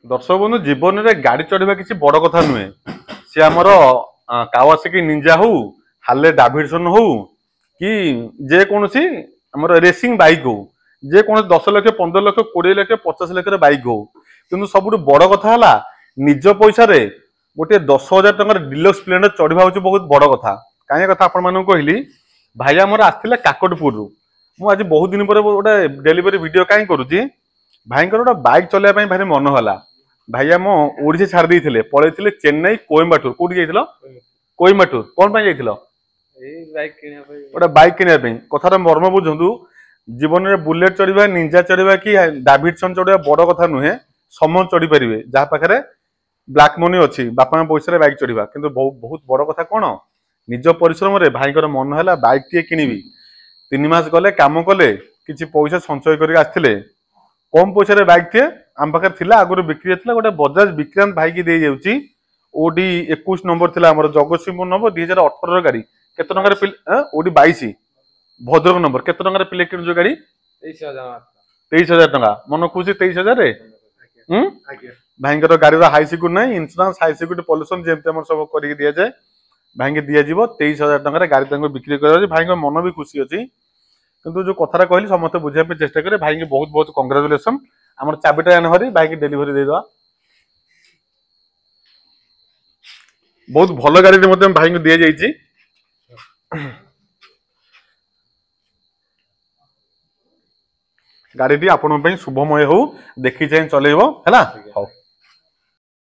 दर्शक बंधु जीवन में गाड़ी चढ़ा किसी बड़ कथा नुहे सी आमर कावासाकी निंजा हो हार्ले डाविडसन हो कि जेकोसी आमर रेसिंग बाइक हो जेकोसी 10 लाख 15 लाख 20 लाख 50 लाख बाइक हो कि सब बड़ कथा है निज पैसा गोटे 10,000 टकर डिलक्स प्लेन चढ़ा हूँ बहुत बड़ कथा कहीं कथा आपण कहली भाई आमर आसते काकटपुर मुझे बहुत दिन पर गोटे डेलीवरी वीडियो कहीं करुच्ची भाई गोटे बाइक चलने भारी मन है भाई आम ओडिशा छाड़ देते पलैते चेन्नई कोयम्बाटूर कौटी जाइल कोयम्बाटूर कौन पाई जाइल गोटे बाइक किनाई कथार मर्म बुझु जीवन में बुलेट चढ़ा निंजा चढ़ा कि डाविडसन चढ़ा बड़ कथा नुहे समस्त चढ़ी पारे जहाँ पाखे ब्लैक मनी अच्छी बापा पैसा बाइक चढ़ा कि बहुत बड़ कथा कौन निज परिश्रम भाईर मन है बाइक टे किणवी 3 मास गले कम कले कि पैसा संचय करते कम पैसा बाइक टे आम पाखे थी आगुरी बिक्री होता गोटे बजाज विक्रांत भाई की दे जाऊँगी ओडी 21 नंबर थी जगतसिंहपुर नंबर 2018 गाड़ी केत ओडी 22 भद्रक नंबर केत पिले कि गाड़ी 23,000 टका मन खुशी 23,000 भाई गाड़ी हाई सिक्यूर ना इंश्योरेंस हाई सिक्यूर पॉल्यूशन जमी सब कर दि जाए भाई दिज्व 23,000 टकर गाड़ी बिक्री कर भाई मन भी खुशी अच्छी किंतु जो कथा कहली समस्त बुझाई चेष्टा करें भाई बहुत बहुत कंग्राचुलेसन आम चाबिटा आने हरी भाई की डेलीवरी देदेवा बहुत भल गाड़ी भाई को दि जाइए गाड़ी आपण शुभमय हो देखी चाहे चलेब है।